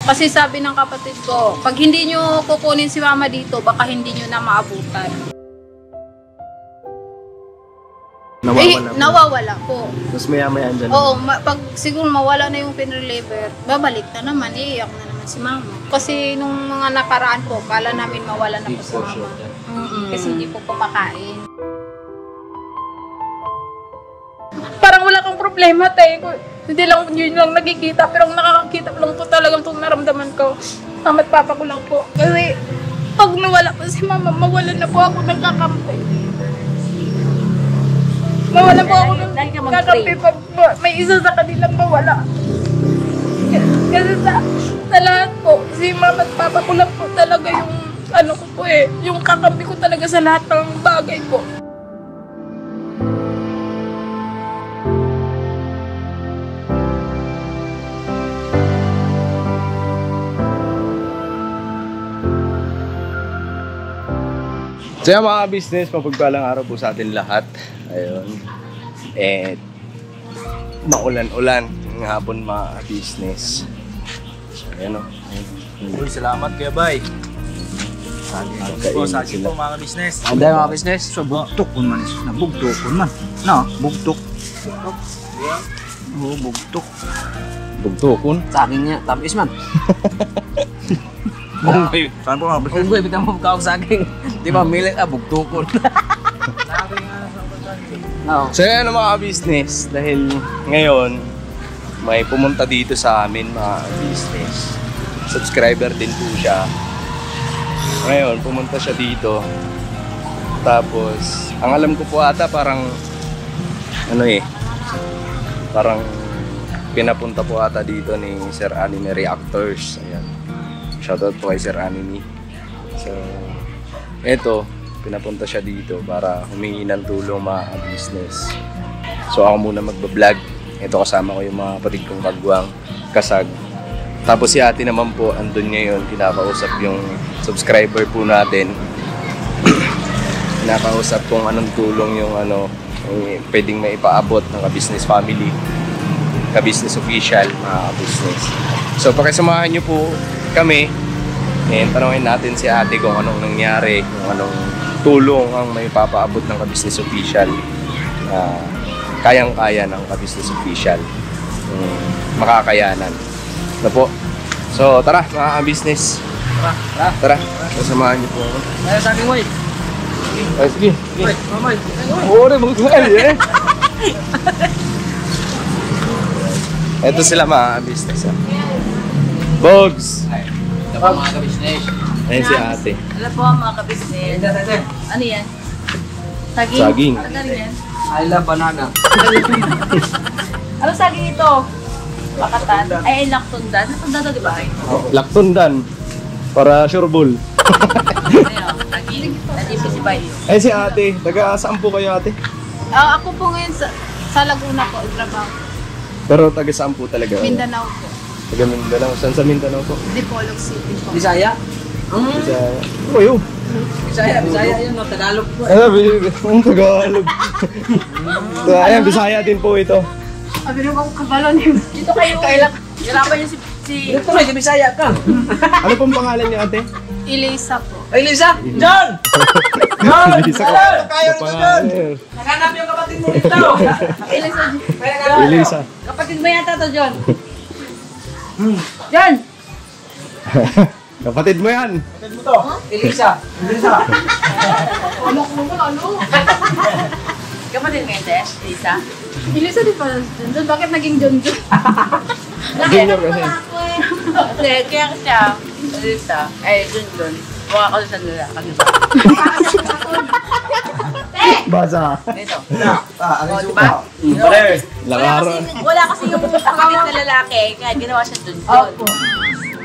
Kasi sabi ng kapatid ko, pag hindi nyo kukunin si mama dito, baka hindi nyo na maabutan. Nawawala po. Tapos maya-maya andyan. Oo, pag siguro mawala na yung pinreliver, babalik na naman, iiyak na naman si mama. Kasi nung mga nakaraan po, kala namin mawala na po si mama. Kasi hindi po kumakain. Parang wala kang problema, tayo. Hindi lang yun lang nakikita, pero ang nakakakita lang po talagang itong naramdaman ko. Mama't papa ko lang po. Kasi pag nawala po si mama, mawalan na po ako ng kakampi. Mawala po ako ng kakampi pag may isa sa kanilang mawala. Kasi sa lahat po, si mama at papa ko lang po talaga yung ano ko po yung kakampi ko talaga sa lahat ng bagay po. So yan mga business, mapagpalang araw po sa atin lahat. Ayun. Maulan-ulan ng hapon mga business. So ayan o. Uy, salamat Kuya Bay. Saging po mga business. Anday mga business. So bugtok kun man. Bugtok kun man. No, bugtok. Oh, bugtok. Bugtokon. Saging niya, tapis man. Unggoy. Saan po mga business? Unggoy, bitaw mo kawag saging. Di ba, milit bugtokon. So yan mga business, dahil ngayon may pumunta dito sa amin mga business. Subscriber din po siya. Ngayon pumunta siya dito. Tapos ang alam ko po ata parang parang pinapunta po ata dito ni Sir Anime Reactors. Ayan. Shoutout po kay Sir Anime. So eto, pinapunta siya dito para humingi ng tulong mga business. So ako muna magbablog. Ito kasama ko yung mga kapatid kong kagwang, kasag. Tapos si ate naman po andun ngayon, kinakausap yung subscriber po natin. Kinakausap kung anong tulong yung pwedeng maipaabot ng ka-business family, ka-business official, mga business. So pakisamahan nyo po kami. Tanungin natin si ate kung anong nangyari, kung anong tulong ang may papaabot ng ka-business official. Kayang-kaya ng ka-business official. Makakayanan. Na po. So tara mga ka-business. Tara. Kasamahan niyo po ako. Ay, saging moy. Ay, sige. Moy, moy. Oo, magkuhan eh. Ito sila mga ka-business. Bogs! Ito po mga ka-business. Ayun si ate. Alam po mga kabisnes. Ano yan? Saging? Saging. Ano yan? I love banana. Ano saging ito? Bakatan? Ay, laktundan. Laktundan to, di ba? Laktundan. Para sureball. Saging. Nandito si Bay. Ayun si ate. Taga saan po kayo ate? Ako po ngayon sa Laguna po, trabaho. Pero taga saan po talaga? Mindanao po. Taga Mindanao. Saan sa Mindanao po? Dipolog City po. Bisaya? Bisaya. Oh, yun. Bisaya yun, no? Tagalog po. Ang Tagalog. So, ayan, Bisaya din po ito. Sabi naman akong kabalon yun. Dito kayo. Hirapan niyo si... Dito may Bisaya ka. Ano pong pangalan niyo ate? Elisa po. Ay, Lisa! John! John! Elisa ka. Kaya nito, John! Naganap yung kapatid mo dito. Elisa. Elisa. Kapatid mo yata to, John. John! Kapatid mo yan. Kapatid mo to. Elisa. Ano? Kapatid mo yun, Elisa? Elisa di pa John. Bakit naging John? Junior kasi. Hindi, kaya siya. Elisa. Ay, John. Mukha ko sa lalaki. Basa. Ito. Ano O, yung diba? Lakaro. Wala kasi yung kapatid na lalaki, kaya ginawa siya John. Opo.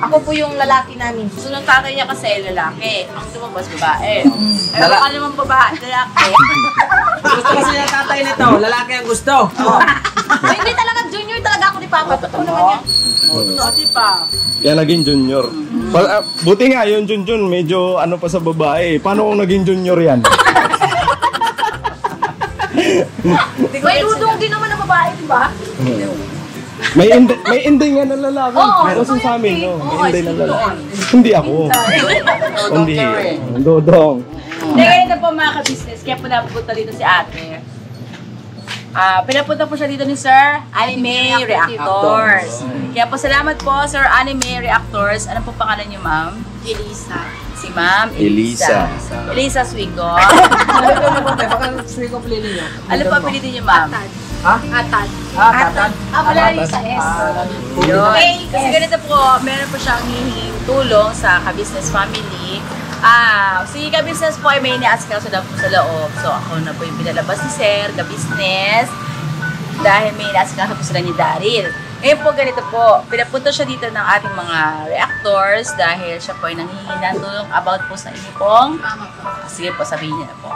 Ako po yung lalaki namin. So, nung tatay niya kasi lalaki. Ang tumabas babae. Ay, baka naman babae, lalaki. Gusto kasi yung tatay nito. Lalaki ang gusto. Ay, hindi talaga junior talaga ako ni Papa. Totoo naman yan. Totoo, di pa. Kaya naging junior. Buti nga yung Junjun, medyo ano pa sa babae. Paano kung naging junior yan? May dudong din naman ng babae, di ba? May inday nga na lalaki. Meron sa amin, no? May inday na lalaki. Hindi ako. Hindi. Dodong. Hindi, ganito po mga ka-business, kaya po napunta dito si ate. Pinapunta po siya dito ni Sir Anime Reactors. Kaya po salamat po, Sir Anime Reactors. Ano po pangalan niyo, ma'am? Elisa. Si Ma'am Elisa. Elisa Swigo. Ano po apelido niyo, ma'am? Atad. Wala rin sa S. Okay, kasi ganito po, meron po siyang hihinging tulong sa ka-business family. Si ka-business po ay may iniasikaso daw po sa loob. So ako na po yung pinalabas ni Sir, ka-business, dahil may iniasikaso po sila ni Daryl. Ngayon po, ganito po, pinapunta siya dito ng ating mga reactors dahil siya po ay nanghihingi ng tulong about po sa inyo pong. Mama po. Sige po, sabihin niya na po.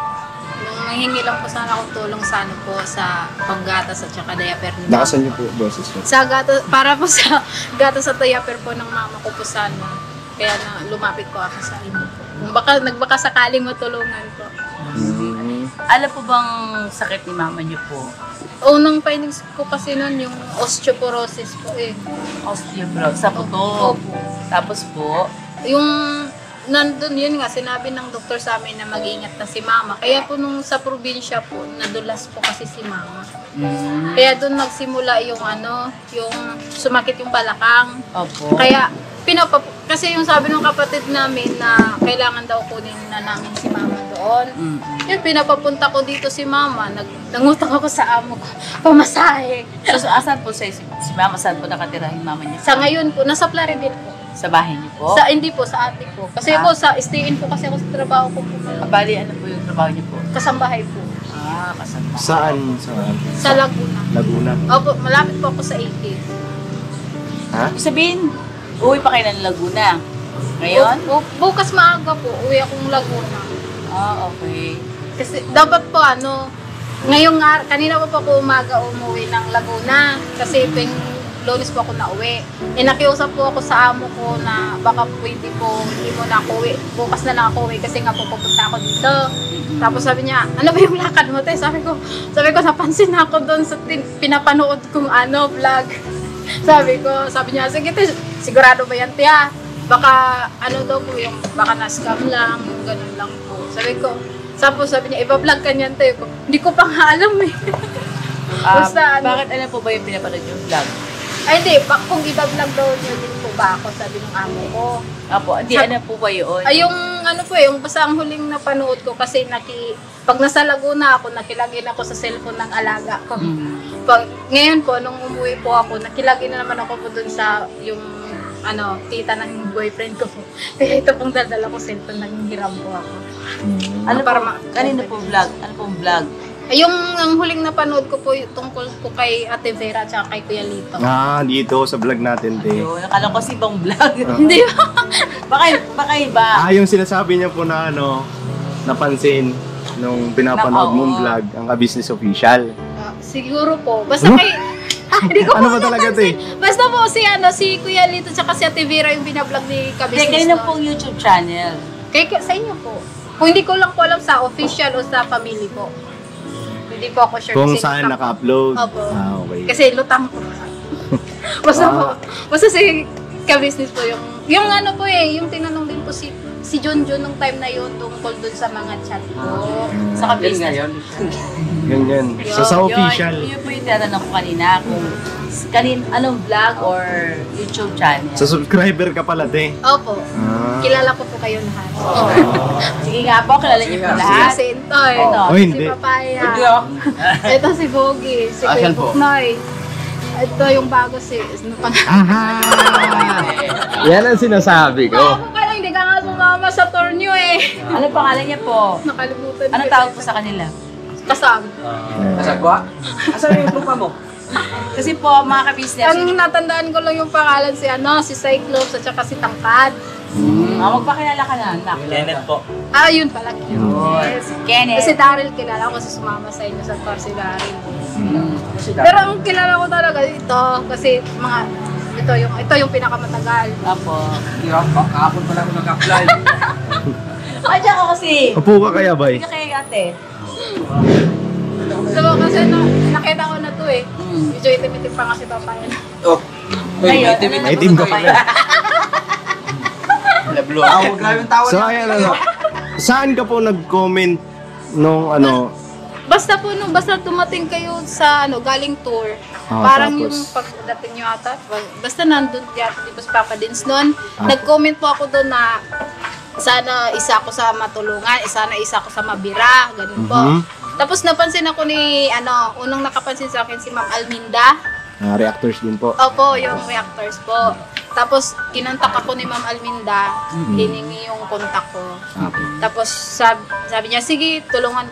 Nanghingi lang po sana akong tulong sa ano po sa panggatas at saka diaper ni mama. Nakasan niyo po boses niyo. Sa gatas, para po sa gatas at diaper po ng mama ko po sana. Kaya na lumapit po ako sa inyo po. Kung nagbaka sakaling matulungan po. Alam po bang sakit ni mama niyo po? Unang findings ko kasi nun yung osteoporosis po eh. Osteoporosis sa buto. Opo. Tapos po, Yung nandun yun nga, sinabi ng doktor sa amin na mag-ingat na si mama. Kaya po nung sa probinsya po, nadulas po kasi si mama. Kaya doon nagsimula yung yung sumakit yung balakang. opo. Kaya kasi yung sabi ng kapatid namin na kailangan daw kunin na namin si mama doon. Yun, pinapapunta ko dito si mama. Nangutang ako sa amo ko. Pamasahe. So, asan po si mama? Saan po nakatira yung mama niya? Sa ngayon po, nasa Plaridel po. Sa bahay niyo po? Hindi po, sa ate po. Kasi po, stay-in po kasi ako sa trabaho ko po. Bali, ano po yung trabaho niyo po? Kasambahay po. Kasama. Saan? Sa Laguna. Laguna. Opo, malapit po ako sa 80. Ha? Ibig sabihin, uwi pa kayo ng Laguna. Ngayon? Bukas maaga po, uwi akong Laguna. Okay. Kasi dapat po ngayong kanina pa po ako umaga umuwi ng Laguna. Kasi Lunes po ako nauwi. Nakiusap po ako sa amo ko na baka pwede po hindi mo na ako uwi. Bukas na lang ako uwi kasi nga po pupunta ako dito. Tapos sabi niya, ano ba yung lakad mo, te? Sabi ko, napansin na ako doon sa pinapanood kong vlog. Sabi niya, sige te, sigurado ba yan, tiya? Baka daw po yung, baka na-scam lang, yung ganun lang po. Sabi niya, iba-vlog ka niyan, te. Hindi ko pa nga alam eh. Basta bakit alam po ba yung pinapanood yung vlog? Ay, hindi. Kung iba-vlog daw niyo din po ba ako, sabi ng amo ko. Apo, hindi, ano po ba yun? Ay, yung yung basta ang huling napanood ko kasi pag nasa Laguna ako, nakilagin ako sa cellphone ng alaga ko. Ngayon po, nung umuwi po ako, nakilagin na naman ako po dun sa yung tita ng boyfriend ko po. Kaya ito pong daldala ko cellphone, nanghihiram po ako. Kanino po vlog? Ano pong vlog? Ay, ang huling napanood ko po tungkol po kay Ate Vera at kay Kuya Lito. Dito sa vlog natin, te. Ayun, akala ko si ibang vlog. Hindi ba? baka iba. Yung sinasabi niya po na napansin nung pinapanood mong vlog, ang ka-business official. Siguro po. Basta hindi ko Ano po ba talaga, te? Basta po si Kuya Lito at si Ate Vera yung binablog ni Kabisnes. Kanino pong YouTube channel? Sa inyo po. Kung hindi ko lang po alam sa official o sa family po. Hindi po ako sure. Kung kasi saan naka-upload. Opo. Okay. Kasi lutang po. Basta si Kabisnes po yung yung tinanong din po si Junjun nung time na yun tungkol dun sa mga chat ko. Sa ka-business. Ganyan. Sa official. Yun po yung tinatanong ko kanina kung anong vlog or YouTube channel. Sa subscriber ka pala, te. Opo. Kilala ko po kayo lahat. Sige nga po, kilala niyo po lahat. Si Intoy, Oh, hindi. si Papaya, ito si Bogie, si Kuya Buknoy. Ito yung bago Yan ang sinasabi ko. Ako pala, hindi ka nga sumama sa tour nyo eh. Ano pangalan niya po? Nakalimutan Anong tawag po sa kanila? Kasag. Asan yung trupa mo? Kasi po, mga ka-business, Ang natandaan ko lang yung pangalan si Cyclops at saka si Tangkad. magpakilala ka na, anak. Kenneth po. Yun pala. Yes, Kenneth. Kasi Daryl kilala ko kasi sumama sa inyo sa tour si Daryl. Pero ang kilala ko talaga ito kasi ito yung pinakamatagal. Apo. Kahapon pala ako nag-apply. Ay, diyan ka kasi. Upo ka kaya, bay? Hindi kay ate. So kasi nakita ko na to eh. Medyo itim-itim pa nga si Papaya. Ngayon, May itim ka pa. Tawag lang yung tawag. So ayan saan ka po nag-comment nung Basta po basta dumating kayo sa galing tour. Parang tapos? yung pagdating nyo ata, basta nandun yata, di ba si Papa Dins noon, nag-comment po ako doon na sana isa ako sa matulungan, sana isa ako sa mabira, ganun po. Tapos napansin ako ni, unang nakapansin sa akin si Ma'am Alminda. reactors din po. Opo, yung reactors po. Tapos, kinontak ako ni Ma'am Alminda, hiningi yung kontak ko. Tapos, sabi niya, sige, tulungan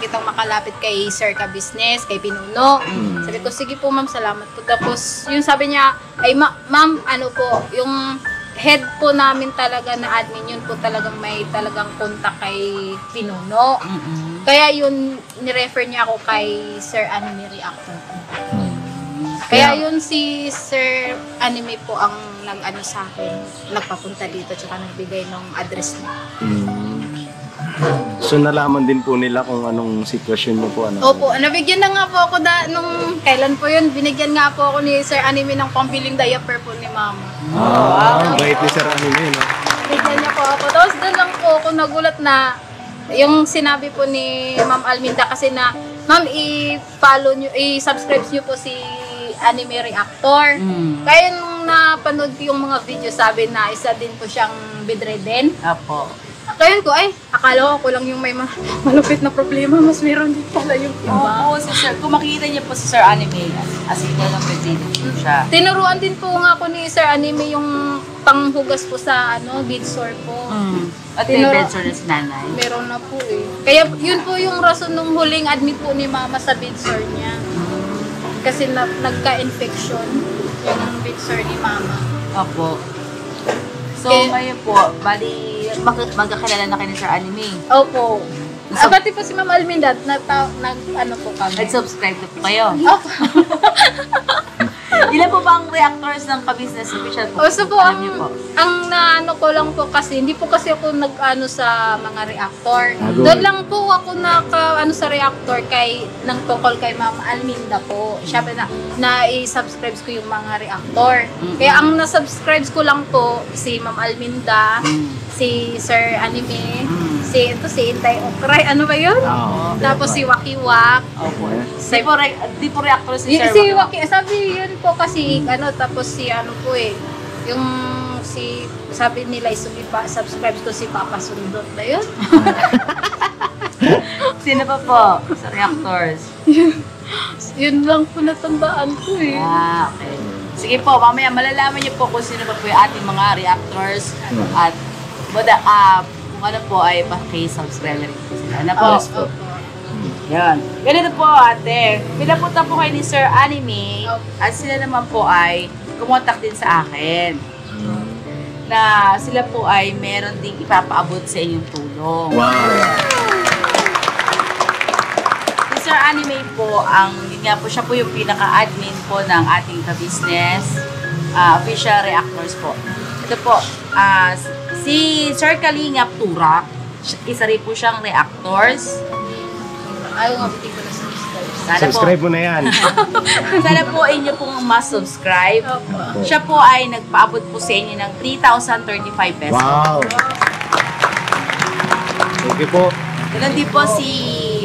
kitang makalapit kay Sir Ka Business, kay Pinuno. Sabi ko, sige po ma'am, salamat po. Tapos, yung sabi niya, ay ma'am, yung head po namin talaga na admin, yun po talagang may talagang kontak kay Pinuno. Kaya yun, nirefer niya ako kay Sir Anime Reactor. Kaya yun si Sir Anime po ang nag-ano sa akin, nagpapunta dito tsaka nagbigay ng address niya. So nalaman din po nila kung anong sitwasyon niyo po Opo, nabigyan na nga po ako nung kailan po yun, binigyan nga po ako ni Sir Anime ng pambiling diaper po ni Mama. Ang bait ni Sir Anime, no? Bigyan niya po ako. Tapos doon lang po ako nagulat na yung sinabi po ni Ma'am Alminda kasi na, ma'am, i-follow nyo, i-subscribe nyo po si Anime Reactor. Kaya nung napanood ko yung mga video, sabi na isa din po siyang bedridden. Apo. Kaya ko, akala ko lang yung may malupit na problema, mas meron din pala yung iba. Oo, si Sir. Kung makikita niyo po si Sir Anime, as in lang bedridden po siya. Tinuruan din po nga ako ni Sir Anime yung panghugas po sa bedsore po. At may bedsore na si nanay. Meron na po eh. Kaya yun po yung rason nung huling admit po ni Mama sa bedsore niya. Kasi nagka-infection yung bedsore ni Mama. Opo. So, ngayon po, bali, magkakilala na kayo ni Sir Anime. Opo. Pati po si Mama Alminda, po kami. Nag-subscribe na po kayo. Opo. Ilan po ba ang reactors ng Ka-Business Official po? So po, Alam niyo po. ang naano ko lang po kasi, hindi po kasi ako nag-ano sa mga reactor. Agoy. Doon lang po ako naka-ano sa reactor nang tungkol kay Ma'am Alminda po. Siya na i-subscribe ko yung mga reactor. Kaya ang na-subscribe ko lang po, si Ma'am Alminda, si Sir Anime, si Inday Okray, ano ba yun? Tapos si Wakiwak. Opo. Di po reactors si Sir. Si Waki, sabi yun po kasi, tapos si po yung sabi nila subscribe ko si Papa Sundot na yun. Sino pa po sa reactors? Yun lang po natandaan ko eh. Okay. Sige po, mamaya malalaman niyo po kung sino pa po yung ating mga reactors at kung ano po ay paki-subscribe na rin po sila. Ano po? Yan. Ganito po ate, pinapunta po kayo ni Sir Anime at sila naman po ay kumontak din sa akin na sila po ay meron ding ipapaabot sa inyong tulong. Si Sir Anime po, yun nga po, siya po yung pinaka-admin po ng ating Ka-Business official reactors po. Ito po, si Sir Kalingap Turak, isa rin po siyang reactors. Ayaw nga bitin ko na subscribe. Subscribe mo na yan. Sana po inyo pong mas-subscribe. Siya po ay nagpaabot po sa inyo ng 3,035 pesos. Wow! Thank you po. Ganun din po si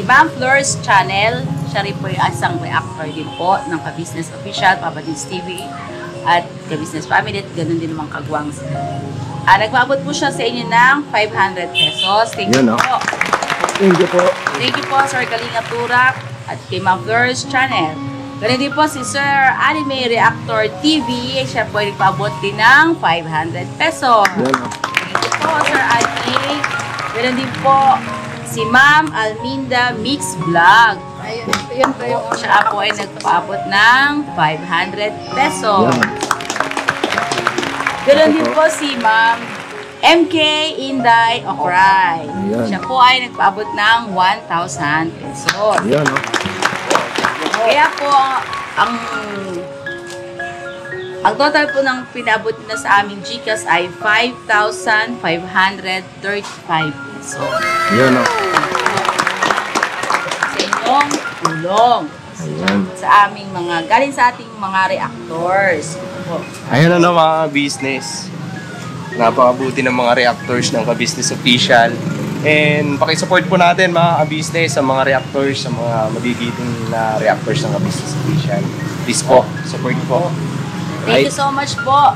Ma'am Flores Channel. Siya rin po yung isang reactor din po ng Ka-Business Official, Papa Dins TV, at Ka-Business Family, at ganun din naman Kagwang. Nagpaabot po siya sa inyo ng 500 pesos. Thank you po. Thank you po. Thank you po, Sir Kalingap Turak at kay Ma'am Flores Channel. Ganun din po si Sir Anime Reactor TV. Siya po ay nagpaabot din ng 500 pesos. Thank you po, Sir Anime. Ganun din po si Ma'am Alminda Mix Vlog. Ayun po yung Siya po ay nagpaabot ng 500 pesos. Ganun din po si Ma'am MK Inday Okray. Siya po ay nagpaabot ng 1,000 pesos. Kaya po, ang total po ng pinabot na sa aming GCash ay 5,535 pesos. Sa inyong tulong. Sa aming galing sa ating mga reactors. po. Ayun na mga business. Napakabuti ng mga reactors ng Ka-Business Official. And pakisupport po natin mga ka-business sa mga reactors, sa mga magigiting na reactors ng Ka-Business Official. Please po, support po. Thank you so much po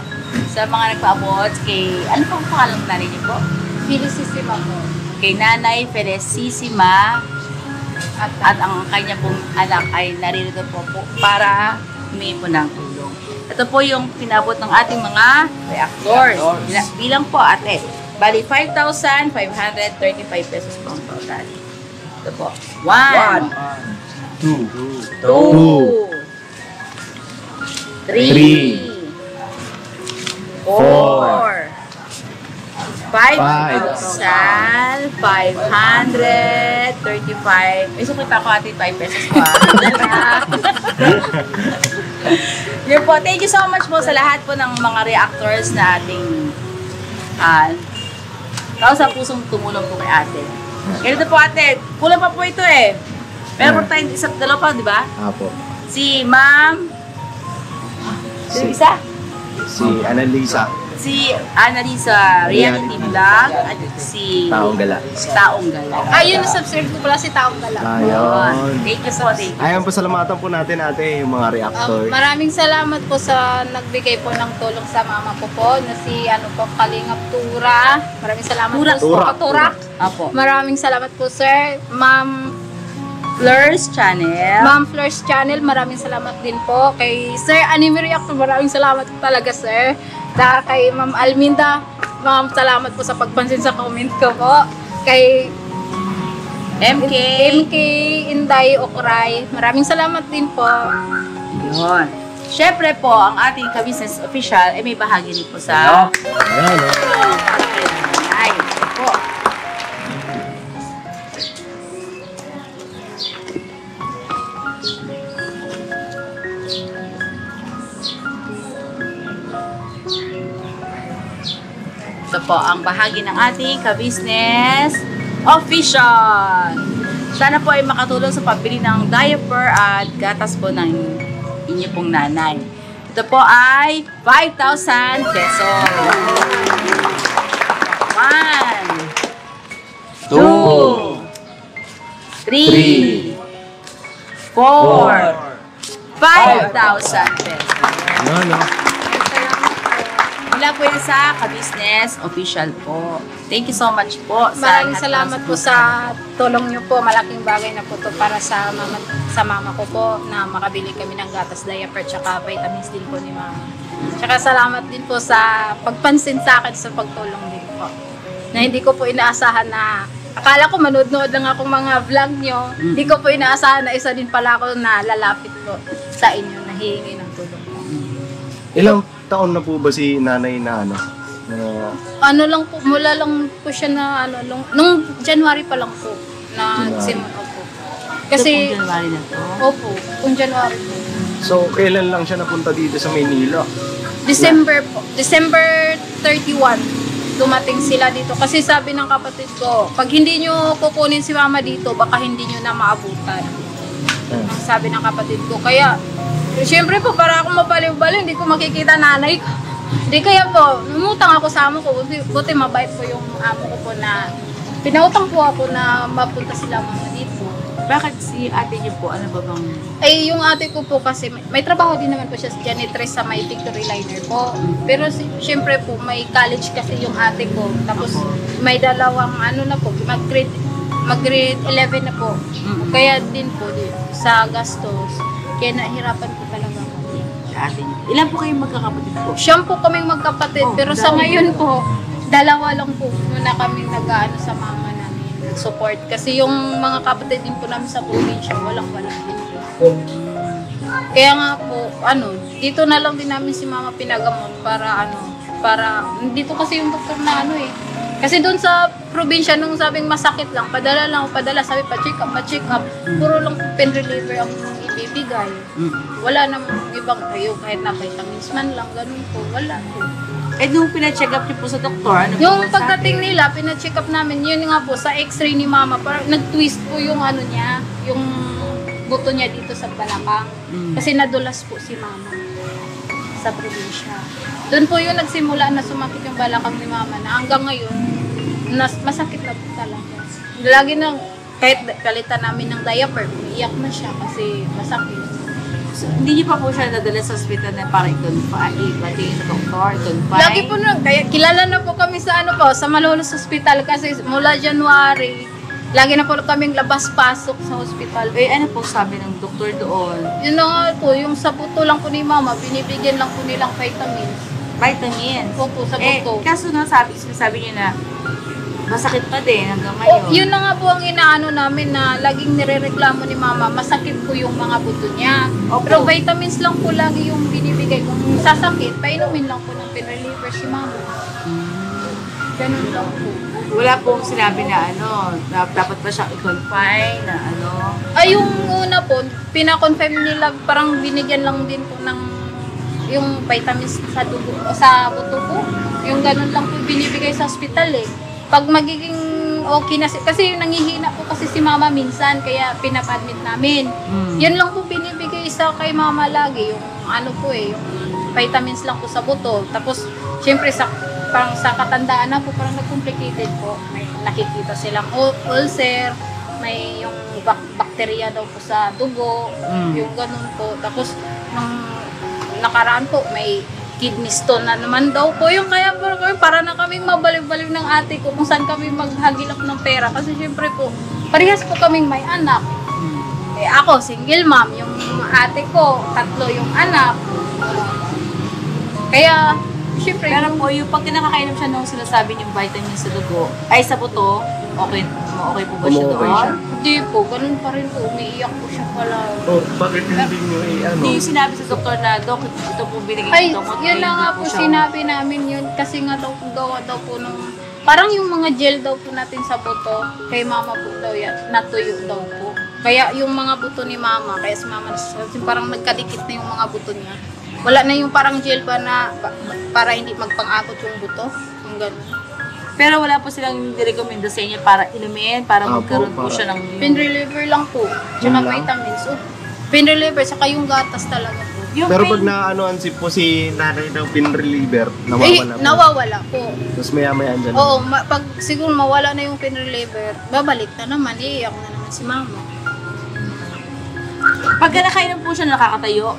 sa mga nagpa-abot kay, ano pong pangalan ng nanay niyo po? Felicissima po. Kay Nanay Felicissima at ang kanya pong anak ay naririto po para humingi po ng tulong. Ito po yung pinabot ng ating mga reactors. Bilang po ate. Bali, 5,535 pesos po ang total. Ito po. 1, 2, 3, 4, 5,535. May sukita ko ate 5 pesos po. Yun po. Thank you so much po sa lahat po ng mga reactors na ating sa pusong tumulong po kay ate. Ganito po ate, kulang pa po ito eh. Meron po tayong isa't dalawa pa, di ba? Apo. Si Ma'am... Sino isa? Si Annalisa. Si Annalisa Reality Vlog at si Taong Gala. Taong Gala. Ayun, na-subscribe ko pala si Taong Gala. Ayun. Thank you po, thank you. Ayun, pasalamatan po natin ate yung mga reactors. Maraming salamat po sa nagbigay po ng tulong sa mama ko po na si Kalingap Tura. Maraming salamat po. Turak. Apo. Maraming salamat po sir. Ma'am Fleurs Channel. Ma'am Fleurs Channel, maraming salamat din po. Kay Sir Anime Reactor, maraming salamat talaga sir. Dahil kay Ma'am Alminda, ma'am salamat po sa pagpansin sa comment ko po. Kay MK. Inday Okray, maraming salamat din po. Yun. Siyempre po, ang ating Ka-Business Official ay may bahagi rin po sa... Para kay nanay. Ito po. Ito po ang bahagi ng ating Ka-Business Official. Sana po ay makatulong sa pambili ng diaper at gatas po ng inyo pong nanay. Ito po ay 5,000 pesos. 1, 2, 3, 4, 5,000 pesos. Mula po yan sa Ka-Business Official po. Thank you so much po. Maraming salamat po sa tulong niyo po. Malaking bagay na po to para sa mama ko po na makabili kami ng gatas, diaper, tsaka vitamins din po ni mama. Tsaka salamat din po sa pagpansin sa akin sa pagtulong din po. Na hindi ko po inaasahan na akala ko manood-nood lang akong mga vlog nyo. Hindi ko po inaasahan na isa din pala ako na lalapit po sa inyo na hihingi ng tulong po. Ilang taon na po ba si nanay na Ano lang po, mula lang po siya na nung January pa lang po na simula po. Kasi Ito pong January na to. opo, kung January po. So, kailan lang siya napunta dito sa Maynila? December po. December 31 dumating sila dito. Kasi sabi ng kapatid ko, pag hindi nyo kukunin si mama dito, baka hindi nyo na maabutan. Sabi ng kapatid ko. Kaya, siyempre po, para akong mabaliw-baliw, hindi ko makikita nanay ko. Hindi kaya po, numutang ako sa amo ko. Buti mabait po yung amo ko po na pinautang po ako na mapunta sila mga dito. Bakit si ate niyo po? Ano ba bang... Ay, yung ate ko po kasi, may trabaho din naman po siya sa janitress sa may Victory Liner po. Pero syempre po, may college kasi yung ate ko. Tapos may dalawang mag-grade 11 na po. Kaya din po sa gastos. Kaya nahirapan po talaga ako. Ate niyo. Ilan po kayong magkakapatid po? Siyam po kaming magkapatid. Pero sa ngayon po, dalawa lang po muna kaming nag-ano sa mama namin. Support. Kasi yung mga kapatid din po namin sa probinsya, walang-wala din po. Kaya nga po, dito na lang din namin si mama pinagamot para dito kasi yung doktor na Kasi doon sa probinsya, nung sabing masakit lang, padala, sabi pa-check up. Puro lang pain reliever ang ibibigay. Wala namang ibang kahit na vitamins man lang, ganun po, wala po. Nung pina-check up niyo po sa doktor, ano Yung po pagdating nila, pina-check up namin, yun nga po, sa x-ray ni mama, parang nag-twist po yung niya, yung buto niya dito sa balakang. Kasi nadulas po si mama. sa probinsya. Doon po yung nagsimula na sumakit yung balakang ni mama na hanggang ngayon, masakit na po talaga. Lagi nang, kahit kalitan namin ng diaper, umiiyak na siya kasi masakit. So, hindi niyo pa po siya nadala sa hospital na para i-confine, batiin sa doktor, i-confine? Lagi po nun, kaya kilala na po kami sa sa Malolos Hospital kasi mula January, lagi na po kaming labas-pasok sa hospital. Eh, ano po sabi ng doktor doon? Yun na nga po, yung sa buto lang po ni mama, binibigyan lang po nilang vitamins. Vitamins? Opo, sa buto. Kaso nga sabi niyo na masakit pa din hanggang Oh, ngayon. yun na nga po ang inaano namin na laging nirereklamo ni mama, masakit po yung mga buto niya. Opo. Pero vitamins lang po lagi yung binibigay. Kung sasakit, painumin lang po ng pain reliever si mama. Ganun lang po. Wala pong sinabi na dapat pa siyang i-confine, na Ay, yung una po, pina-confirm nila, parang binigyan lang din po ng yung vitamins sa dugo, sa buto po. Yung ganun lang po binibigay sa hospital eh. Pag magiging okay na, kasi nangihina po kasi si mama minsan, kaya pinapa-admit namin. Yun lang po binibigay sa kay mama lagi, yung yung vitamins lang po sa buto. Tapos, syempre, parang sa katandaan na po, parang nag-complicated po. May nakikita silang ulcer, may yung bakterya daw po sa dugo, yung ganun po. Tapos, nung nakaraan po, may kidney stone na naman daw po yung kaya para na kaming mabaliw-baliw ng ate ko kung saan kami maghagilap ng pera kasi syempre po parehas po kaming may anak ako single mom, yung ate ko 3 yung anak kaya syempre Pero po, yung pag kinakakainom siya nung sinasabi niyong vitamins sa dugo, ay sa buto, okay po ba siya Okay doon? siya. hindi po, ganun pa rin po umiiyak po siya pala Bakit hindi nyo Hindi yung sinabi sa doktor na, Dok, ito po binigay ay, ng doktor. yun na nga po sinabi namin yun kasi nga daw po gawa daw po nung parang yung mga gel daw po natin sa buto kay mama po daw yan, natuyo daw po. Kaya yung mga buto ni mama, kaya si mama parang nagkadikit na yung mga buto niya. Wala na yung parang gel ba na para hindi magpang-akot yung buto, yung gano'n. Pero wala po silang nirekomenda sa inyo para inumin, para magkaroon po siya ng... Pain reliever lang po, tsaka vitamins. Pain reliever, saka yung gatas talaga po. Yung Pero pain- pag naanoan si po si nanay ng pin reliever, nawawala po. Nawawala po. Tapos maya-maya andyan. Oo, pag siguro mawala na yung pain reliever, babalik na naman, iiyak na naman si mama. Pag nakainom po siya, nakakatayo.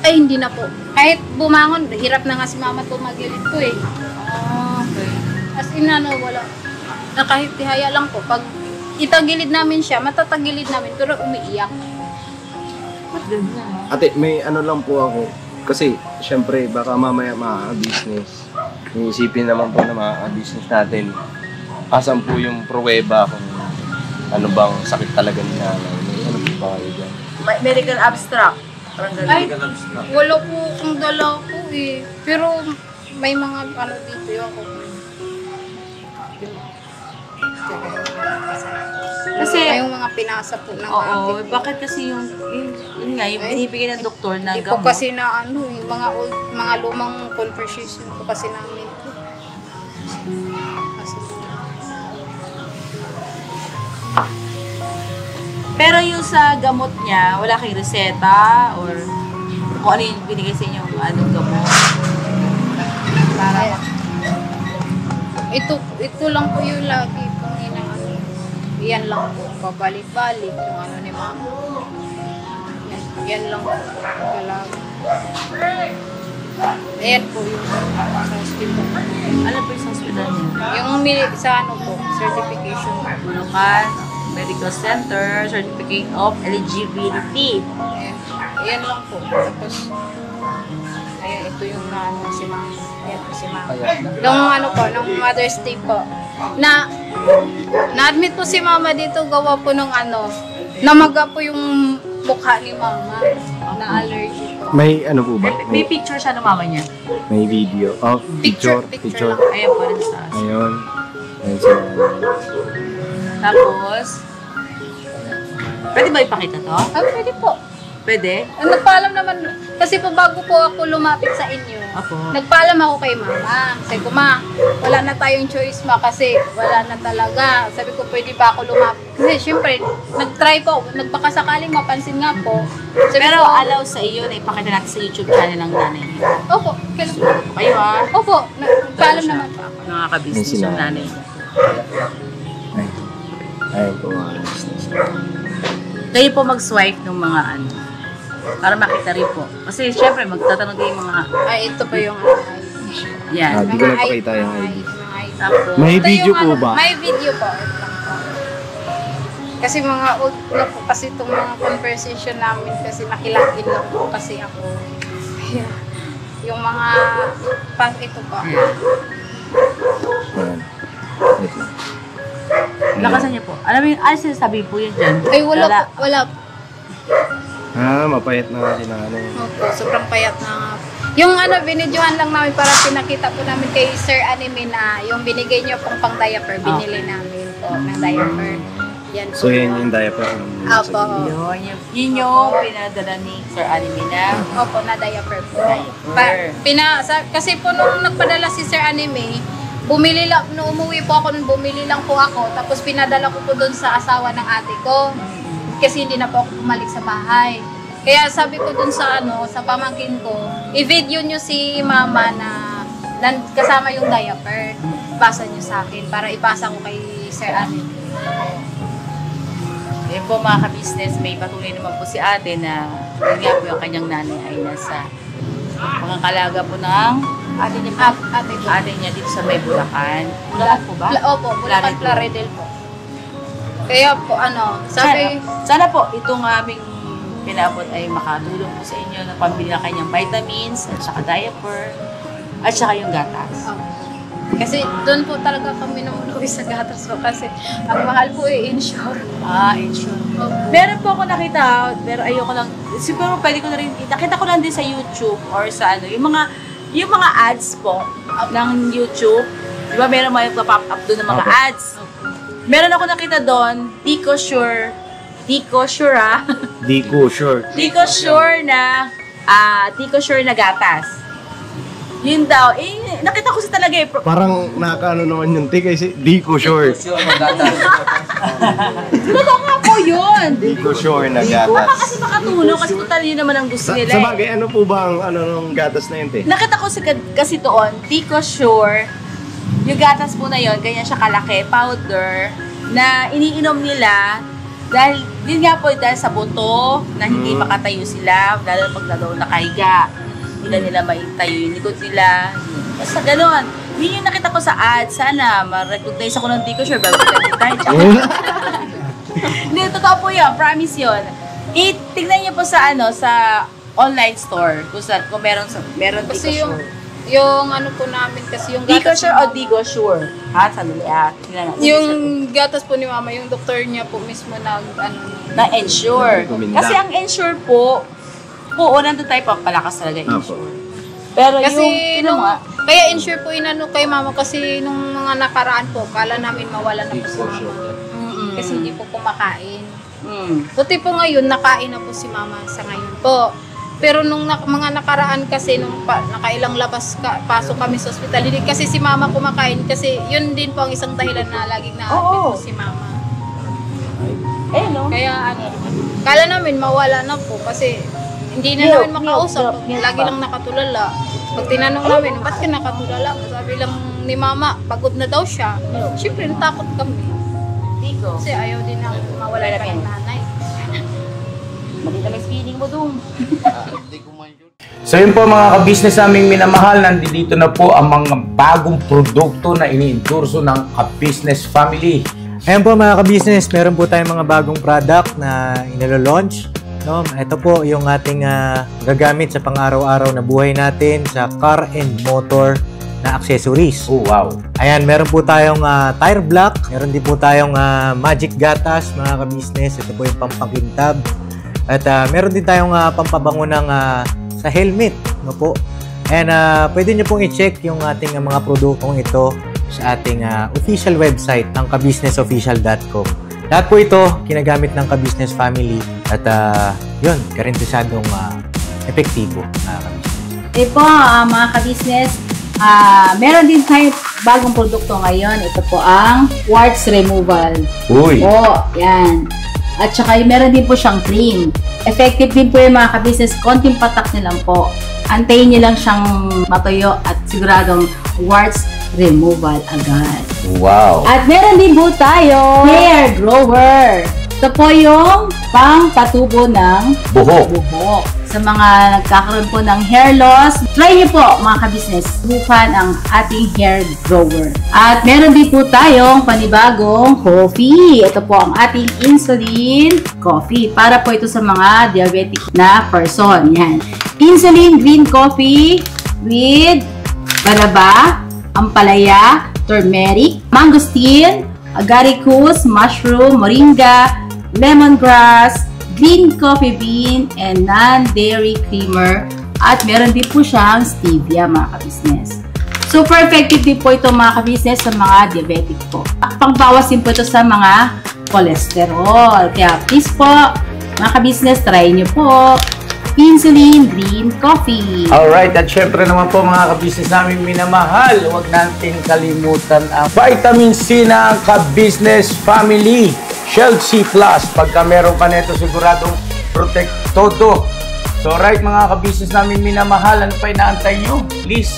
Ay, hindi na po. Kahit bumangon, hirap na nga si mama tumagilid ko eh. Okay. As in, wala. Na kahit tihaya lang po. Pag itagilid namin siya, matatagilid namin, pero umiiyak. Ba't ganyan? Ate, may ano lang po ako. Kasi, syempre, baka mamaya business. Iisipin naman po na business natin. Asan po yung pruweba kung ano bang sakit talaga ni nanay. May ano po ba kayo dyan? Medical abstract. Parang Ay, ganun. wala po kung dala ko eh. Pero may mga dito yung ako. Kasi, Ay, yung mga pinasa po ng oo, ate ko. bakit kasi yung nga, yung binibigay ng doktor na Hindi po gamot. kasi na yung mga lumang conversation po kasi namin. Kasi, Pero yung sa gamot niya, wala kayong reseta or kung ano yung binigay sa inyo gamot. Para ito lang po yung lagi pong inaano. Yan lang po, pabalik-balik yung ano ni mama. Yan lang po, palagi. Ayan po yung sa hospital. ano po yung hospital niya? Yung sa certification. Bulacan Medical Center, Certificate of Eligibility. Ayan. Ayan lang po. Tapos, ayan, ito yung naano si mama. Ayan po si mama. Nung Mother's Day po, na-admit po si mama dito, gawa po nung namaga po yung mukha ni mama na allergy po. May ano po ba? May picture siya ng mama niya. May video. Oh, Picture lang. Ayan po rin sa Ayun. Ayun sa Tapos, pwede ba ipakita to? Ah, pwede po. Pwede? Nagpaalam naman, kasi po bago po ako lumapit sa inyo, nagpaalam ako kay mama. Sabi ko, ma, wala na tayong choice ma kasi wala na talaga. Sabi ko, pwede ba ako lumapit? Kasi syempre, nag-try po, nagpakasakaling mapansin nga po. Sabi Pero ko, allow sa iyo na ipakita natin sa YouTube channel ng nanay niya. opo, kailan? Kayo ha? Opo, nagpaalam naman po ako. Nakaka-business May yung nanay niya. Ayun po mga business. Kayo po mag-swipe ng mga ano, para makita rin po. Kasi syempre, magtatanong din yung mga, Ay, ito po yung yan. Di ko napakita yung ID. Tapos, May Ito video yung po ano, ba? May video po. Ito lang po. Kasi mga old na po kasi itong mga conversation namin kasi nakilagin lang po kasi ako. Kaya, yung mga ito po. Ayan. Wait lang. lakasan niyo po. Alam mo yung, ano sinasabi po yun dyan? Ay, wala po. Wala po. Mapayat na nga si nanay. Opo, sobrang payat na nga po. Yung ano, binidyohan lang namin para pinakita po namin kay Sir Anime na yung binigay niyo pong pang diaper, binili namin po ng diaper. Yan po. So yan yung diaper ng Opo. Yun yung pinadala ni Sir Anime na. Opo, na diaper po. Diaper. Kasi po nung nagpadala si Sir Anime, bumili lang, nung umuwi po ako, bumili lang po ako, tapos pinadala ko po doon sa asawa ng ate ko. Kasi hindi na po ako bumalik sa bahay. Kaya sabi ko doon sa sa pamangkin ko, i-video nyo si mama na kasama yung diaper. Ipasa nyo sa akin para ipasa ko kay Sir Anime. Yun po mga ka-business, may patuloy naman po si ate na yun nga po yung kanyang nanay ay nasa pangangalaga po ng ate niya po. Ate niya dito sa may Bulacan. Bulacan po ba? Opo, Bulacan Plaridel po. Kaya po sabi... Sana po itong aming pinabot ay makatulong po sa inyo na pambili ng kanyang vitamins at saka diaper at saka yung gatas. Kasi doon po talaga kami namuluwi sa gatas po kasi ang mahal po insure. Insure. Meron po ako nakita, pero ayoko lang, siguro pwede ko na rin, nakita ko lang din sa YouTube or sa yung mga ads po ng YouTube. Di ba meron mga pop up doon ng mga ads? Meron ako nakita doon, Di ko sure na gatas. Yun daw, nakita ko sa talaga Parang nakakaano naman yung kasi di ko sure. Totoo nga po yun. Di ko sure na Baka gatas. kasi makatulong, kasi total yun naman ang gusto nila. Sa bagay, ano po ba ang nung gatas na yun, te? Nakita ko kasi doon, Di ko sure, yung gatas po na yun, ganyan siya kalaki, powder, na iniinom nila dahil, yun nga po, dahil sa buto, na hindi makatayo sila, lalo pag nakahiga. Hindi nila maitayo yung likod nila. Basta gano'n. Yun yung nakita ko sa ad. Sana ma-recognize ako ng Di ko sure. Bago tayo. Hindi, totoo po yun. Promise yun. Tingnan niyo po sa sa online store. Kung meron Di ko Kasi sure. yung po namin kasi yung Di ko gatas sure o Di ko sure? Ha? Sandali tingnan natin. yung gatas po ni mama, yung doktor niya po mismo na-ensure. Kasi ang ensure po, nandun tayo palakas talaga ensure. Pero kasi yung, kaya insure po kay mama kasi nung mga nakaraan po, kala namin mawala na po si mama. Kasi hindi po kumakain. Buti po ngayon, nakain na po si mama sa ngayon po. Pero nung mga nakaraan kasi, nung nakailang pasok kami sa ospital, hindi kasi si mama kumakain kasi yun din po ang isang dahilan na laging na-admit po si mama. no? Kaya kala namin mawala na po kasi hindi na namin makausap. Lagi lang nakatulala. Pag tinanong namin, ba't ka nakatulala? Sabi lang ni mama, pagod na daw siya. Siyempre, natakot kami. Digo. Kasi ayaw din na mawala pa ng nanay. Malita may feeling mo doon. So yun po mga ka-business naming minamahal, nandito na po ang mga bagong produkto na iniendorso ng ka-business family. Ayan po mga ka-business, meron po tayong mga bagong product na inilo-launch. No? Ito po yung ating gagamit sa pang-araw-araw na buhay natin sa car and motor na accessories. Oh wow! Ayan, meron po tayong tire block, meron din po tayong magic gatas mga ka-business. Ito po yung pampakintab. At meron din tayong pampabango ng sa helmet. No po? And pwede nyo pong i-check yung ating mga produktong ito sa ating official website ng kabusinessofficial.com. Lahat po ito kinagamit ng ka-business family at At yun, garantisadong epektibo mga kabisnes. Po, mga ka-business, meron din tayo bagong produkto ngayon. Ito po ang warts removal. Uy! Po, yan. At saka meron din po siyang cream. Effective din po yung mga ka-business. Konting patak niyo lang po. Antayin niyo lang siyang matuyo at siguradong warts removal agad. Wow! At meron din po tayo hair grower. Ito po yung pang-patubo ng buhok. Sa mga nagkakaroon po ng hair loss, try niyo po mga ka-business, subukan ang ating hair grower. At meron din po tayong panibagong coffee. Ito po ang ating insulin coffee. Para po ito sa mga diabetic na person. Yan. Insulin green coffee with balaba, ampalaya, turmeric, mangosteen, agaricus, mushroom, moringa, lemongrass, green coffee bean, and non-dairy creamer. At meron din po siyang stevia mga ka-business. Super effective din po ito mga ka-business sa mga diabetic po. Pangbawas din po ito sa mga cholesterol. Kaya please po mga ka-business, try nyo po insulin green coffee. Alright, at syempre naman po mga ka-business namin minamahal, huwag natin kalimutan ang vitamin C ng ka-business family. Shield C+. Pagka meron ka nito, siguradong protect todo. So right mga ka-business namin minamahal, ano pa inaantay nyo? Please,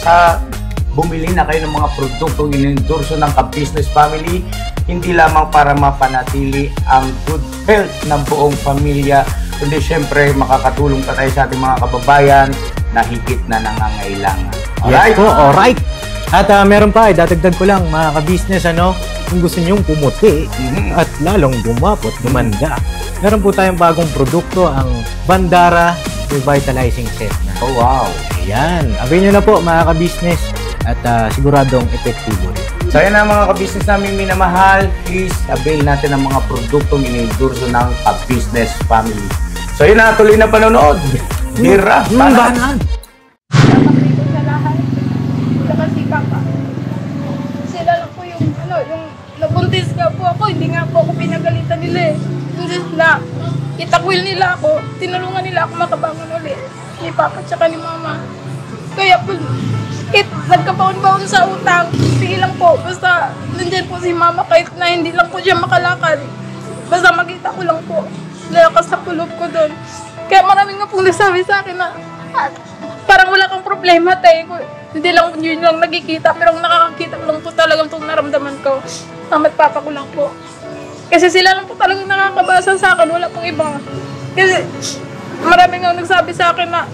bumili na kayo ng mga produktong inendorso ng ka-business family. Hindi lamang para mapanatili ang good health ng buong pamilya, kundi syempre makakatulong pa tayo sa ating mga kababayan na higit na nangangailangan. Alright? Yes po, alright. At meron pa, dadagdag ko lang mga ka-business, kung gusto nyong pumuti at lalong gumapot, gumanda. Meron po tayong bagong produkto, ang Bandara Revitalizing Set na. Oh wow! Ayan, avail nyo na po mga ka-business at siguradong epektibo rin. So yun na mga ka-business namin minamahal, please avail natin ang mga produktong inendorso ng ka-business family. So yun na, tuloy na panonood. Hira! Banan! Nakapito sa lahat. Saka si Papa. Sila lang po yung nabuntis nga po ako. Hindi nga po ako pinagalitan nila eh. Hindi na itakwil nila ako. Tinulungan nila ako makabangon ulit. Ni Papa tsaka ni Mama. Kaya po, nagkabaon-baon sa utang. Sige lang po. Basta nandyan po si Mama kahit na hindi lang po siya makalakad. Basta makita ko lang po. Lalakas sa pulog ko doon. Kaya maraming nga pong nasabi sa akin na parang wala kang problema tayo. Hindi lang yun lang nagkikita. Pero ang nakakakita ko lang po talagang itong naramdaman ko. Mama at Papa ko lang po. Kasi sila lang po talagang nakakabasa sa akin. Wala pong iba. Kasi maraming nga nagsabi sa akin na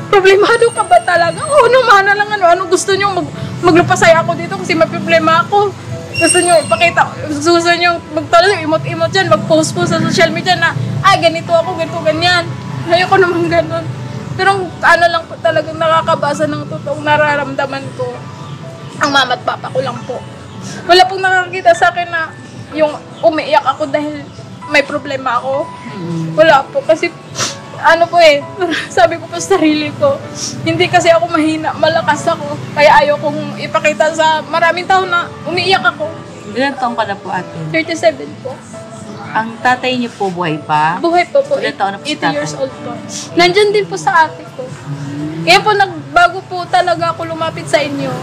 problemado ka ba talaga? Oo naman na lang ano gusto nyo maglupasay ako dito kasi may problema ako. Gusto nyo ipakita, gusto nyo magtala, imot-imot dyan, mag-post po sa social media na ganito ako, ganito, ganyan. Ayoko naman ganun. Pero lang po talagang nakakabasa ng totoong nararamdaman ko. Ang mama at papa ko lang po. Wala pong nakakita sa akin na yung umiiyak ako dahil may problema ako. Wala po kasi sabi ko po sa sarili ko, hindi kasi ako mahina, malakas ako. Kaya ayaw kong ipakita sa maraming tao na umiiyak ako. Ilan taong ka na po ate? 37 po. Ang tatay niyo po buhay pa? Buhay po po. Ilan taon na po si 80 years old po. Nandyan din po sa ate ko. Kaya po bago po talaga ako lumapit sa inyo,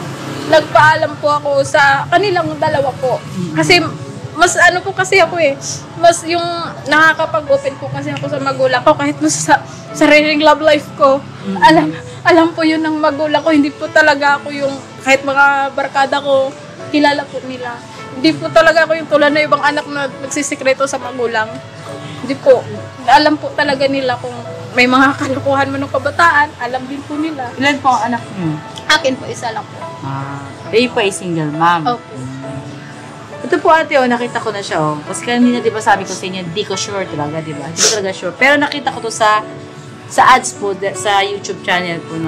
nagpaalam po ako sa kanilang dalawa po. Kasi mas po kasi ako mas yung nakakapag-open po kasi ako sa magulang ko kahit mas sa sariling love life ko. Alam po yun ng magulang ko, hindi po talaga ako yung kahit mga barkada ko, kilala po nila. Hindi po talaga ako yung tulad na ibang anak na nagsisikreto sa magulang. Hindi po. Alam po talaga nila kung may mga kalukuhan mo ng kabataan, alam din po nila. Ilan po ang anak niyo? Akin po, isa lang po. Kayo po ay single mom. Opo. Ito po ate, nakita ko na siya, Kasi kanina, di ba, sabi ko sa inyo, di ko sure talaga, di ba? Hindi ko talaga sure. Pero nakita ko to sa ads po, sa YouTube channel po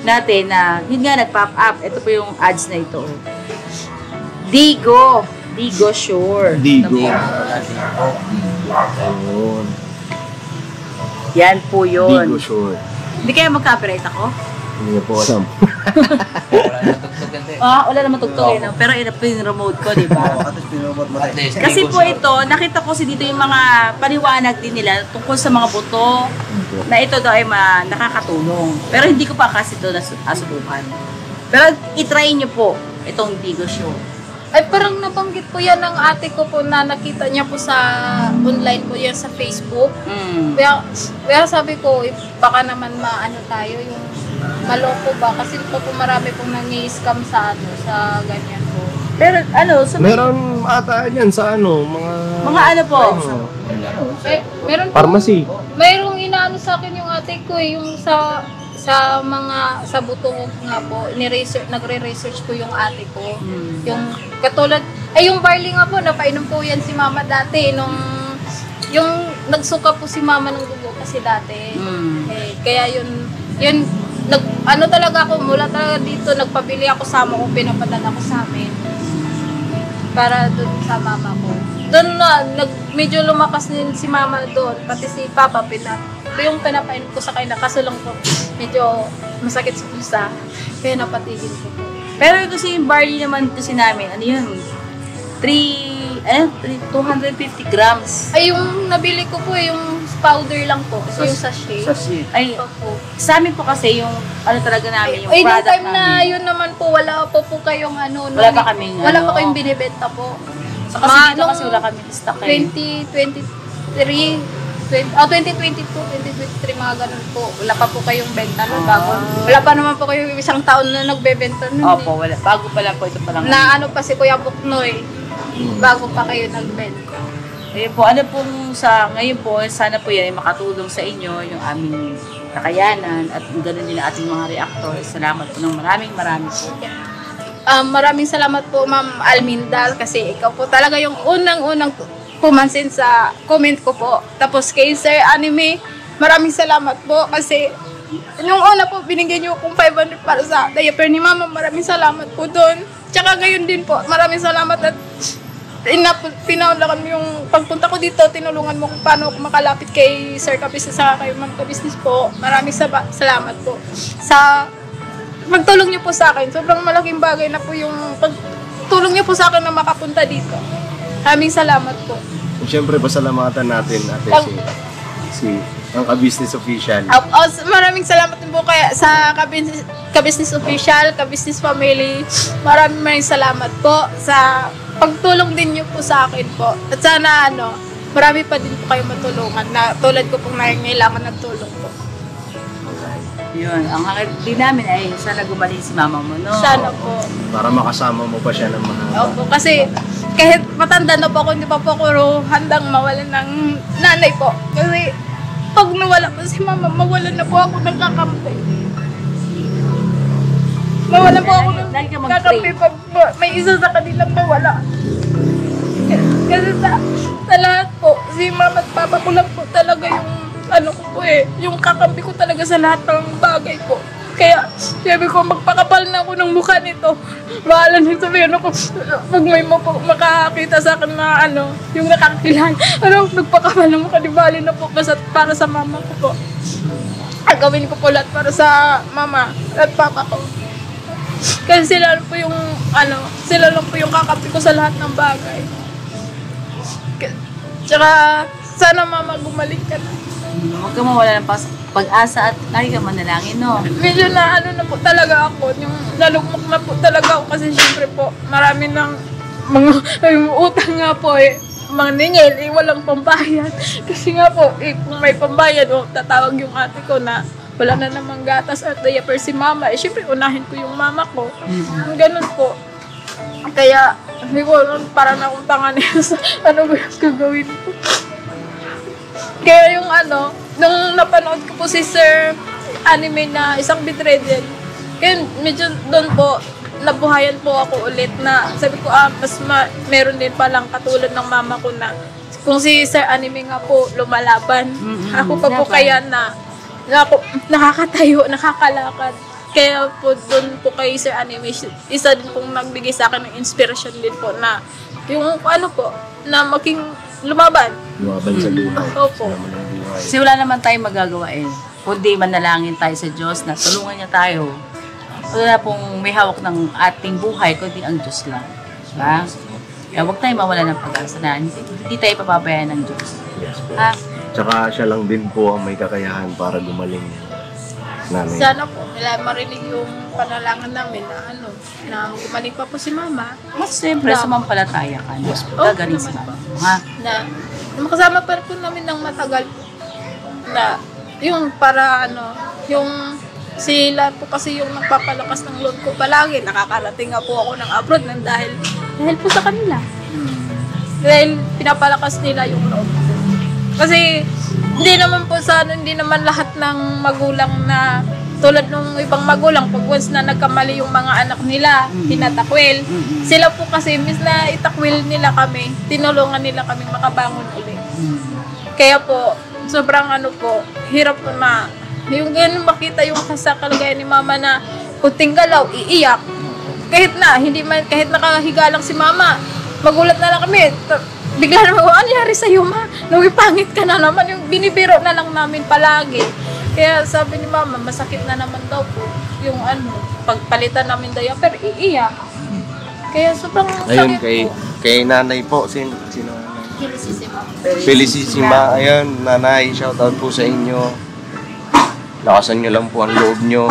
natin na, yun nga, nag-pop up. Ito po yung ads na ito, Digo Sure. Digo. Yan po yun. Digo Sure. Hindi kaya mag-copyright ako? Hindi niyo po alam. Wala naman tugtog no? Pero ina po yung remote ko, di ba? Kasi po ito, nakita ko dito yung mga paliwanag din nila tungkol sa mga buto na ito daw ay nakakatulong. Pero hindi ko pa kasi ito nasubukan. Pero itry nyo po itong Bigo Show. Ay, parang nabanggit po yan ng ate ko po na nakita niya po sa online po yan sa Facebook. Kaya sabi ko, baka naman maano tayo, yung maloko ba? Kasi po marami pong nangi-scam sa ganyan po. Pero Meron ata yan sa mga ano po? Meron po. Pharmacy. Mayroong inaano sa akin yung ate ko yung sa buto nga po, nagre-research po yung ate ko. Yung katulad, yung barley nga po, napainom po yan si mama dati, yung nagsuka po si mama ng dugo kasi dati. Kaya yun, talaga ako, mula talaga dito, nagpabili ako sa amo ko, pinapadala ko sa amin. Para dun sa mama ko. Doon medyo lumakas din si mama doon, pati si papa, yung pinapainom ko sa kanya, kaso lang po, medyo masakit sa pusa, kaya napatigil ko po. Pero kasi yung barley naman kasi namin, ano yun? 250 grams. Ay, yung nabili ko po, yung powder lang po, yung sachet. Ay, po. sa amin po kasi yung, talaga namin, yung ay, product time namin. na yun naman po, wala po kayong Wala pa kaming, wala pa kayong binibenta po. Kasi dito kasi wala kami stock 2022, 2023, mga ganun po. Wala pa po kayong benta nun bago. Wala pa naman po kayong isang taon na nagbebenta nun. Opo, wala. Bago pa lang po, ito pa lang. Na ano pa si Kuya Buknoy, bago pa kayo nagbenta. Po, ngayon po, sana po yan ay makatulong sa inyo, yung aming kakayanan, at ganoon din ang ating mga reactors. Salamat po ng maraming po. Maraming salamat po, Ma'am Alminda, kasi ikaw po talaga yung unang-unang pumansin sa comment ko po. Tapos kay Sir Anime, maraming salamat po kasi nung una po, binigyan niyo akong 500 para sa diaper ni Mama. Maraming salamat po doon. Tsaka gayon din po, maraming salamat at pinaunlakan mo yung pagpunta ko dito, tinulungan mo kung paano ako makalapit kay Sir Kabisnes sa kay Ma'am Kabisnes po. Maraming salamat po sa pagtulong niyo po sa akin. Sobrang malaking bagay na po yung pagtulong niyo po sa akin na makapunta dito. Maraming salamat po. Siyempre, pasalamatan natin si ang Ka-Business Official. Maraming salamat din po kaya sa Ka-Business Official, Ka-Business Family. Maraming salamat po sa pagtulong din niyo po sa akin po. At sana marami pa din po kayo matulungan na tulad ko pong nangangailangan ng tulong po. Yun, ang hakit din namin ay sana gumaling si mama mo, no? Sana po. Para makasama mo pa siya ng mahaba. Opo, kasi kahit matanda na po ako, hindi pa po ako handang mawalan ng nanay po. Kasi pag nawala po si mama, mawalan na po ako ng kakampi. Mawalan po ako ng kakampi pag may isa sa kanilang nawala. Kasi sa lahat po, si mama at papa ko lang po talaga yung yung kakampi ko talaga sa lahat ng bagay po. Kaya, sabi ko, magpakapal na ako ng mukha nito. Bahala nang sabihin ako, pag may makakita sa akin na yung nakakilala, nagpakapal ng mukha, di bali na po, basta para sa mama ko po. Gawin ko po lahat para sa mama at papa ko. Kasi sila lang po yung kakampi ko sa lahat ng bagay. Tsaka, sana mama, gumaling ka na. Huwag ka mawala ng pag-asa at lagi ka manalangin, no? Medyo na po talaga ako, yung nalugmok na po talaga ako kasi syempre po, marami ng mga utang nga po mga ningil, walang pambayad. Kasi nga po, kung may pambayad, tatawag yung ate ko na wala na namang gatas at diaper si mama. Syempre, unahin ko yung mama ko. Ganun po. Kaya, hindi ko parang akong panganil sa ano ba yung gagawin ko. Kaya yung nung napanood ko po si Sir Anime na isang bedridden, kaya medyo doon po, nabuhayan po ako ulit na sabi ko, meron din palang katulad ng mama ko na kung si Sir Anime nga po lumalaban, ako pa po kaya na ako nakakatayo, nakakalakad. Kaya po doon po kay Sir Anime, isa din pong nagbigay sa akin ng inspirasyon din po na yung na maging lumaban Lumaban sa buhay. Opo. Kasi wala naman tayong magagawa eh. kundi manalangin tayo sa Diyos na tulungan niya tayo. Wala pong may hawak ng ating buhay, kundi ang Diyos lang. Diba? Kaya huwag tayo mawala ng pag-asa na hindi tayo pababayaan ng Diyos. Yes po. Ha? Tsaka siya lang din po ang may kakayahan para gumaling. Nanay. Sana po, nila marinig yung panalangin namin na gumaling pa po si Mama. Mas siyempre, sumampalataya ka na. Gagaling si Mama. Ha? Na makasama pa po namin ng matagal po. Na yung para yung sila po kasi yung nagpapalakas ng loob ko palagi. Nakakarating nga po ako ng abroad dahil po sa kanila. Dahil pinapalakas nila yung loob ko. Kasi hindi naman po hindi naman lahat ng magulang na tulad ng ibang magulang pag once na nagkamali yung mga anak nila, tinatakwil. Sila po kasi imbis na itakwil nila kami, tinulungan nila kami makabangon ulit. Kaya po, sobrang hirap po na yung ganun makita yung sa kalagayan ni Mama na kunting galaw, iiyak. Kahit nakahiga lang si Mama, magulat na lang kami. Bigla naman, ano nangyari sa'yo, Ma? Pangit ka na naman. Yung binibiro na lang namin palagi. Kaya sabi ni Mama, masakit na naman daw po. Yung pagpalitan namin diaper, iiyak. Kaya sobrang Ayun, sakit po. kay nanay po. Sino nanay? Felicissima. Felicissima. Ayun, nanay, shoutout po sa inyo. Lakasan nyo lang po ang loob nyo.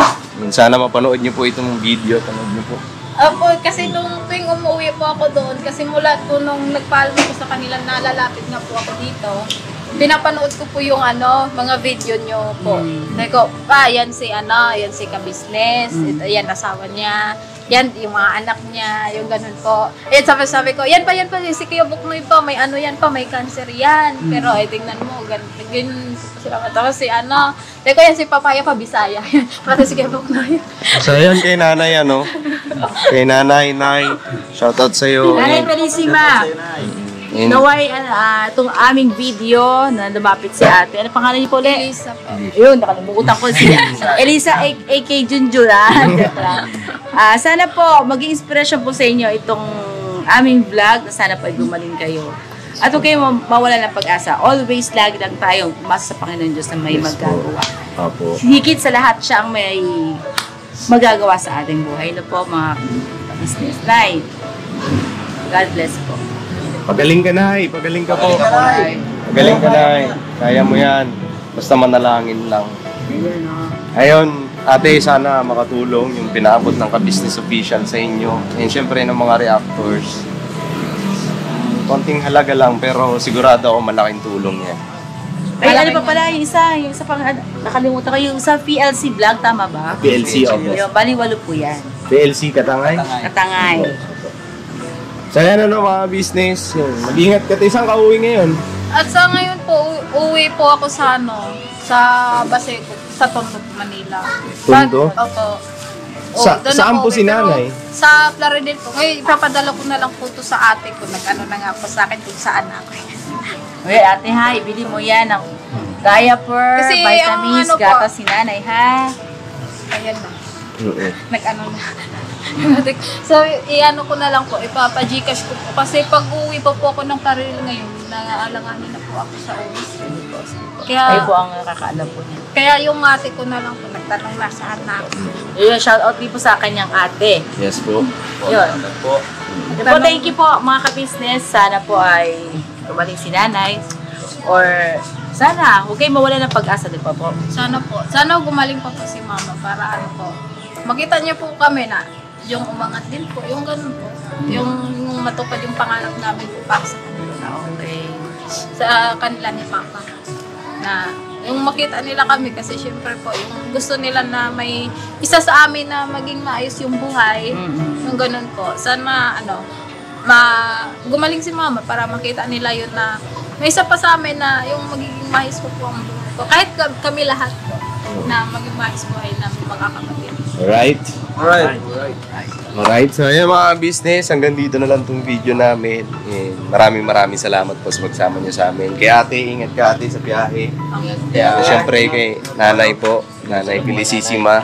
Sana mapanood nyo po itong video. Panood nyo po. Opo, kasi nung tuwing umuwi po ako doon, kasi mula po nung nagpaalam ko sa kanila na lalapit na po ako dito, pinapanood ko po yung mga video nyo po. Sabi ko, yan si ka-business, yan asawa niya, yan yung mga anak niya, yung ganun po. Sabi ko, yan pa, si Kuya Buknoy pa, may yan pa, may cancer yan. Pero tingnan mo, ganun sila. Tapos sabi ko, yan si Papaya pa, Bisaya. Pati si Kuya Buknoy. So, ayun kay nanay, Kay nanay, shoutout sa'yo. Nanay Felicissima, naway itong aming video na lumapit si ate. Ano pangalan niyo po ulit? Elisa po. Ayun, nakalimutan ko si Elisa A.K. Junjun. Sana po, maging inspiration po sa inyo itong aming vlog na sana po ay gumaling kayo. At huwag kayo mawala ng pag-asa. Always lagi lang tayong umasa sa Panginoon Diyos na may magagawa. Opo. Higit sa lahat siya ang may magagawa sa ating buhay na po, mga business life. God bless po. Pagaling ka, Nay. Pagaling ka po. Pagaling ka, Nay. Kaya mo yan. Basta manalangin lang. Ayun, ate, sana makatulong yung pinaabot ng ka-business official sa inyo. And syempre ng mga reactors. Konting halaga lang, pero sigurado ako malaking tulong yan. Ay, ano pa pala, yung isa pang, nakalimutan ko, yung sa PLC vlog, tama ba? PLC, opo. Yung baliwalo po yan. PLC, Katangay. Katangay. So yan mga business. Mag-ingat ka tayo. Saan ka uwi ngayon? At sa ngayon po, uwi po ako sa sa Baseco, sa Tondo, Manila. Tondo? Opo. Doon Saan ako po si uwi, pero nanay? Sa Plaridel po. Ngayon, ipapadala ko na lang po ito sa ate ko. Nag-ano na nga po sa akin kung saan ako. Uy, ate ha, ibili mo yan ng diaper, Kasi, vitamins, ang po, gatas si nanay ha. Ayan na. Oo. Nag-ano na. So, i-ano ko na lang po, ipapa-Gcash ko po. Kasi pag uwi pa po ako ng Plaridel ngayon, naalanganin na po ako sa uwi. Ay Kaya, po ang nakakaalam po niya. kaya yung ate ko na lang po, nagtanong na saan na ako. Yun, shoutout din po sa kanyang ate. Yes po. Yun. po. Po, thank you po mga ka-business. Sana po ay gumaling si nanay. Or sana, huwag kayong mawala ng pag-asa din po. Sana po. Sana gumaling pa po si Mama para makita niya po kami na yung umangat din po, yung ganun po. Yung matupad yung pangarap namin po para sa kanila. Okay. Sa kanila ni Papa. Na yung makita nila kami kasi syempre po, yung gusto nila na may isa sa amin na maging maayos yung buhay. Yung ganun po. Sana gumaling si Mama para makita nila yun na may isa pa sa amin na yung magiging maayos po ang buhay ko. Kahit kami lahat po na maging maayos buhay namin magkakapatid. Alright. Alright. So ayun mga business, hanggang dito na lang itong video namin. Maraming salamat po sa pagsama niyo sa amin. Kay ate, ingat ka ate sa biyahe. Siyempre kay nanay po, nanay Felicissima.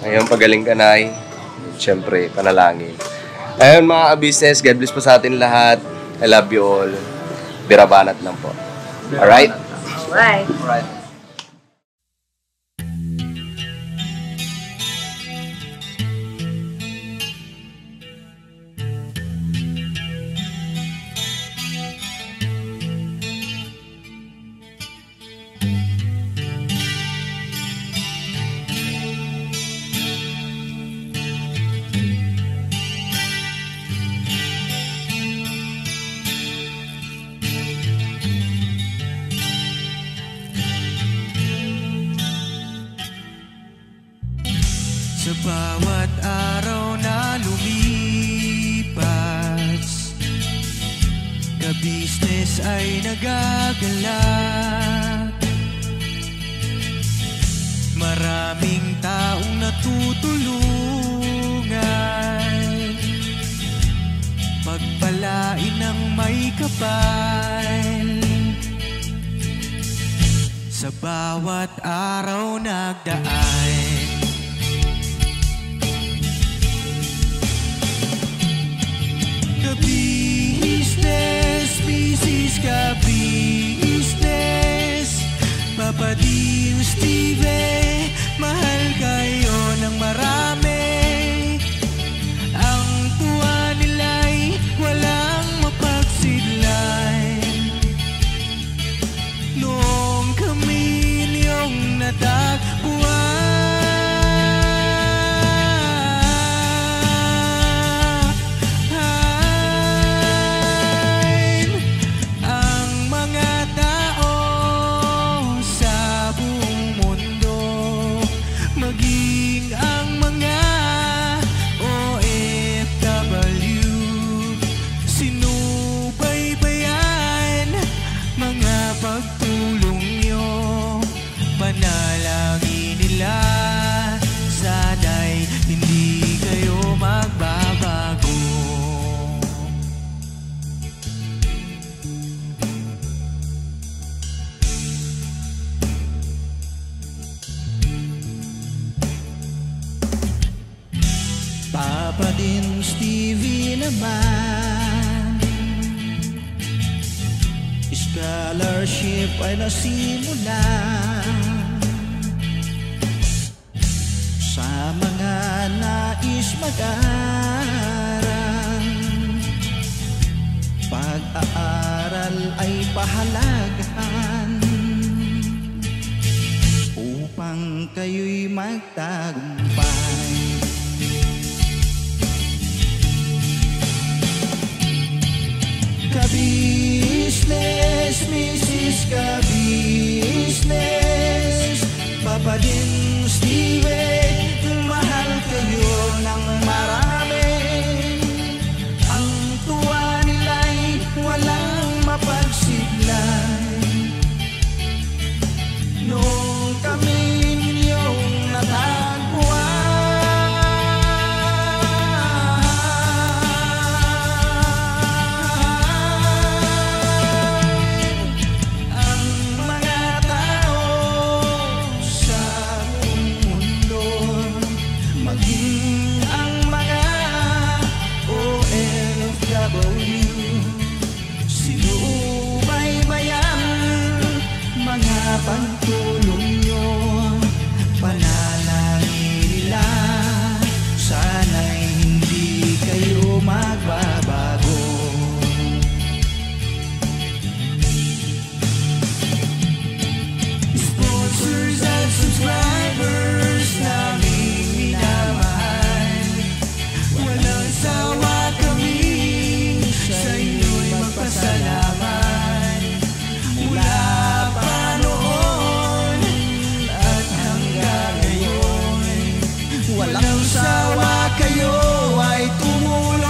Ayun, pagaling ka nay. Siyempre, panalangin. Ayun mga business, God bless po sa atin lahat. I love you all. Birabanat lang po. Alright? Alright. buwis ay nagagalak. Maraming taong natutulungan, pagpalain ng may kapal. Sa bawat araw nagdaan, ka-business, Mrs. Ka-business, Papa Dean, Steve, mahal kayo ng marami. Ang tuwa nila'y walang mapagsidlan. Noong kami niyong natagpuan, ang mga tao sa buong mundo, maging ang mga OFW, sinubaybayan mga pagtulong nyo. Panalangin nila, sana'y hindi kayo magbabago. Papa din Stevie naman, scholarship ay nasimula sa mga nais mag-aral. Pag-aaral ay pahalagahan upang kayo'y magtagumpay. Ka-business, Mrs. Ka-business, Papa din Steve, mahal kayo ng marami. Ang tuwa nila'y walang mapagsidlan. Noong kami ninyong natagpuan, pagtulong nyo, panalangin nila, sana'y hindi kayo magbabago. Sponsors at subscribers naming minamahal, walang sawa kami sa inyo'y magpasalamat. Mula walang sawa kayo ay tumulong.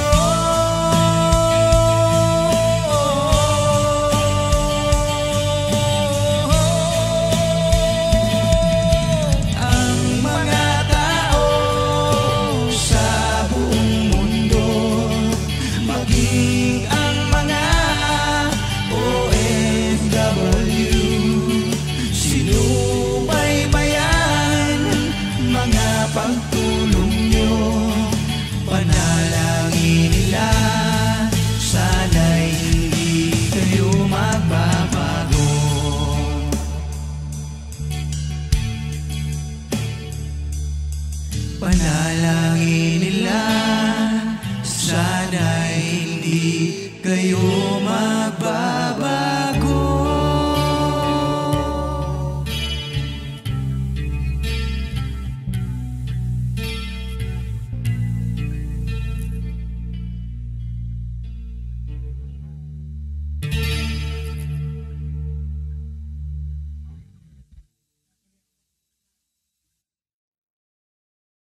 Ang mga tao sa buong mundo, maging ang mga OFW, sinubaybayan mga pagtulong nyo, panalangin nila, sana'y hindi kayo magbabago. Panalangin nila, sana'y hindi kayo